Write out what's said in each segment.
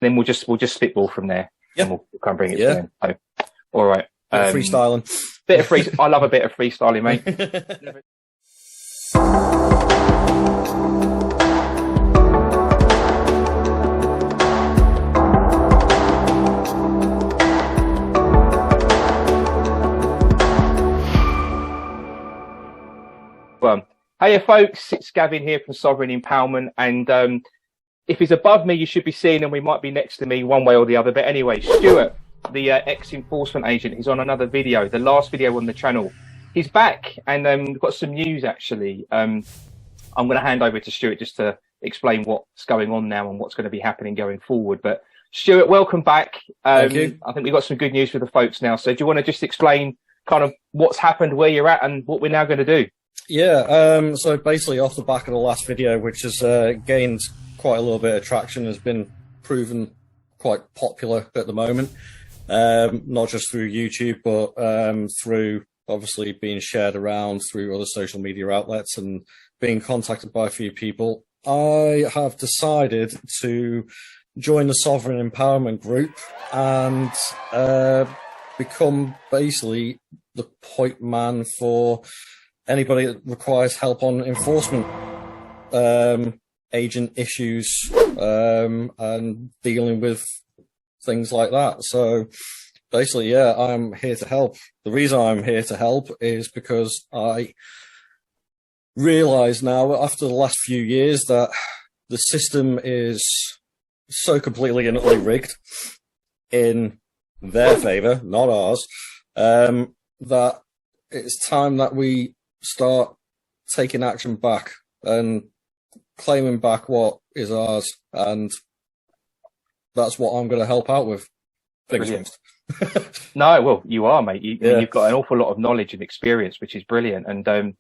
then we'll just spitball from there. Yeah. And we'll kind of bring it to them. So, all right. Freestyling. I love a bit of freestyling, mate. Hey folks, it's Gavin here from Sovereign Empowerment, and if he's above me, you should be seeing him. We might be next to me one way or the other. But anyway, Stewart, the ex-enforcement agent, is on another video, the last video on the channel. He's back, and we've got some news, actually. I'm going to hand over to Stewart just to explain what's going on now and what's going to be happening going forward. But Stewart, welcome back. Thank you. I think we've got some good news for the folks now. So do you want to just explain kind of what's happened, where you're at, and what we're now going to do? Yeah, so basically off the back of the last video, which has gained quite a little bit of traction, has been proven quite popular at the moment, not just through YouTube, but through obviously being shared around through other social media outlets and being contacted by a few people. I have decided to join the Sovereign Empowerment group and become basically the point man for anybody that requires help on enforcement agent issues and dealing with things like that. So basically, yeah, I'm here to help. The reason I'm here to help is because I realize now, after the last few years, that the system is so completely and utterly rigged in their favor, not ours, that it's time that we start taking action back and claiming back what is ours, and that's what I'm going to help out with. No, well, you are, mate. You've got an awful lot of knowledge and experience, which is brilliant. And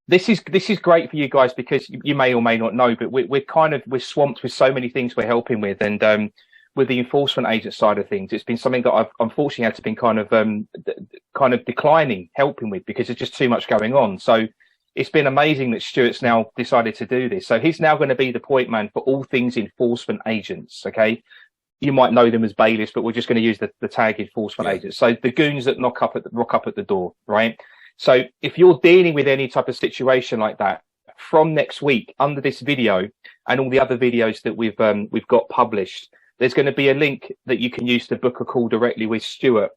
this is great for you guys, because you may or may not know, but we're swamped with so many things we're helping with, and with the enforcement agent side of things, it's been something that I've unfortunately had to been kind of declining helping with, because there's just too much going on. So it's been amazing that Stewart's now decided to do this. So he's now going to be the point man for all things enforcement agents. Okay, you might know them as bailiffs, but we're just going to use the tag enforcement agents. So the goons that rock up at the door, right? So if you're dealing with any type of situation like that, from next week, under this video and all the other videos that we've got published, there's going to be a link that you can use to book a call directly with Stewart.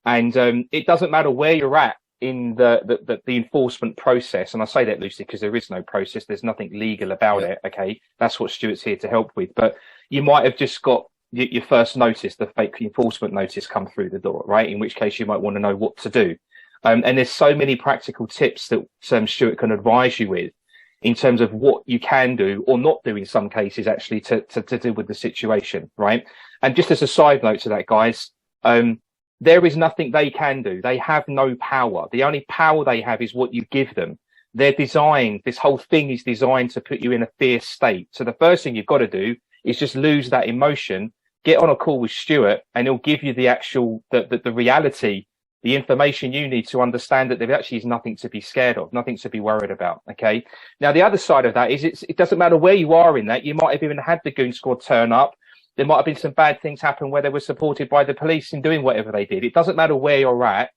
And it doesn't matter where you're at in the enforcement process. And I say that loosely because there is no process. There's nothing legal about it. Okay, that's what Stewart's here to help with. But you might have just got your first notice, the fake enforcement notice, come through the door, right? In which case you might want to know what to do. And there's so many practical tips that Stewart can advise you with, in terms of what you can do or not do in some cases, actually, to deal with the situation, right? And just as a side note to that, guys, there is nothing they can do. They have no power. The only power they have is what you give them. This whole thing is designed to put you in a fear state. So the first thing you've got to do is just lose that emotion, get on a call with Stewart, and he'll give you the actual, the reality, the information you need to understand that there actually is nothing to be scared of, nothing to be worried about. Okay. Now, the other side of that is it doesn't matter where you are in that. You might have even had the goon squad turn up. There might have been some bad things happen where they were supported by the police in doing whatever they did. It doesn't matter where you're at.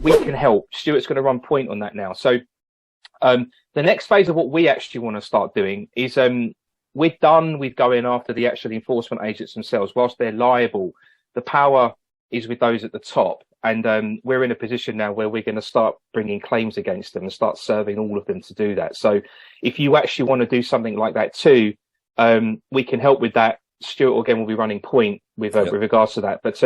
We can help. Stewart's going to run point on that now. So the next phase of what we actually want to start doing is we're done with going after the actual enforcement agents themselves. Whilst they're liable, the power is with those at the top. And we're in a position now where we're going to start bringing claims against them and start serving all of them to do that. So if you actually want to do something like that too, we can help with that. Stewart again will be running point with regards to that. But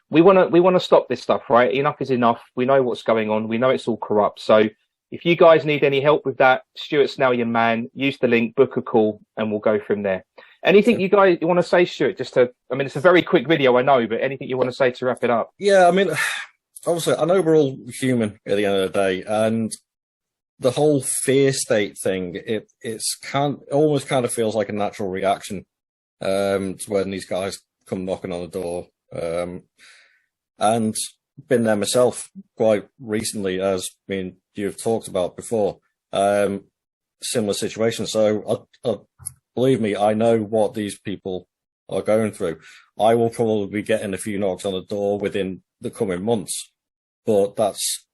we want to stop this stuff, right? Enough is enough. We know what's going on. We know it's all corrupt. So if you guys need any help with that, Stewart's now your man. Use the link, book a call, and we'll go from there. Anything you guys want to say, Stewart? It's a very quick video, I know, but anything you want to say to wrap it up? Yeah, I mean, obviously, I know we're all human at the end of the day, and the whole fear state thing, it almost kind of feels like a natural reaction to when these guys come knocking on the door. And been there myself quite recently, as you've talked about before, similar situations. So believe me, I know what these people are going through. I will probably be getting a few knocks on the door within the coming months, but that's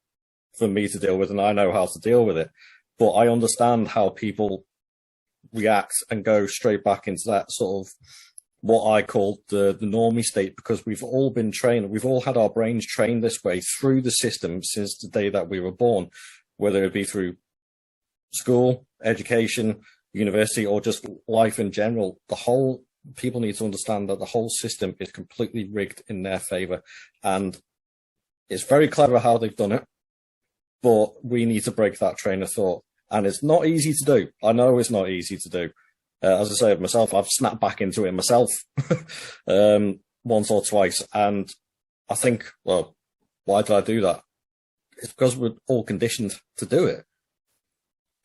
for me to deal with, and I know how to deal with it. But I understand how people react and go straight back into that sort of what I call the normie state, because we've all been trained, we've all had our brains trained this way through the system since the day that we were born, whether it be through school, education, university, or just life in general. People need to understand that the whole system is completely rigged in their favor, and it's very clever how they've done it, but we need to break that train of thought. And it's not easy to do. I know it's not easy to do. As I say myself, I've snapped back into it myself once or twice. And I think, well, why did I do that? It's because we're all conditioned to do it.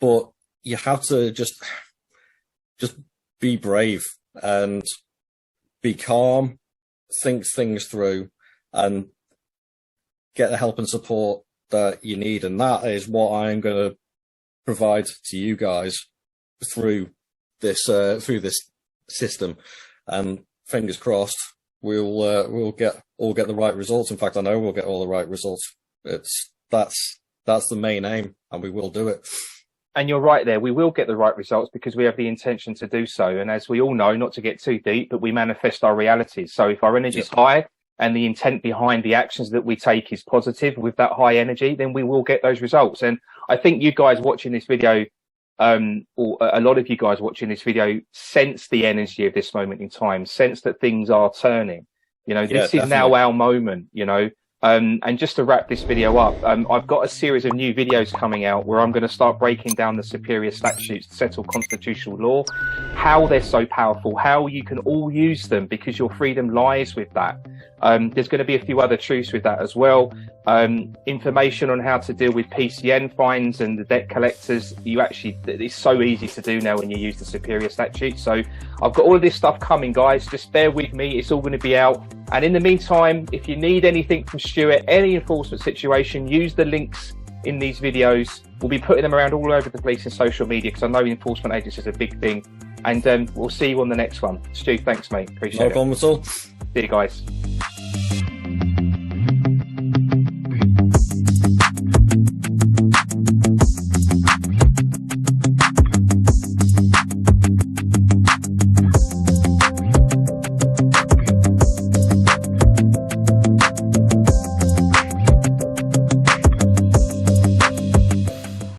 But you have to just be brave and be calm, think things through, and get the help and support that you need. And that is what I'm going to provide to you guys through this system. And fingers crossed, we'll get the right results. In fact, I know we'll get all the right results. That's the main aim, and we will do it. And you're right there. We will get the right results because we have the intention to do so. And as we all know, not to get too deep, but we manifest our realities. So if our energy is high and the intent behind the actions that we take is positive with that high energy, then we will get those results. And I think you guys watching this video, or a lot of you guys watching this video, sense the energy of this moment in time, sense that things are turning. You know, this is now our moment, you know. And just to wrap this video up, I've got a series of new videos coming out where I'm going to start breaking down the superior statutes to settle constitutional law, how they're so powerful, how you can all use them because your freedom lies with that. There's going to be a few other truths with that as well. Information on how to deal with PCN fines and the debt collectors. It's so easy to do now when you use the superior statute. So I've got all of this stuff coming, guys. Just bear with me. It's all going to be out. And in the meantime, if you need anything from Stewart, any enforcement situation, use the links in these videos. We'll be putting them around all over the place in social media because I know enforcement agents is a big thing. And we'll see you on the next one. Stu, thanks, mate. Appreciate it. No problem at all. See you guys.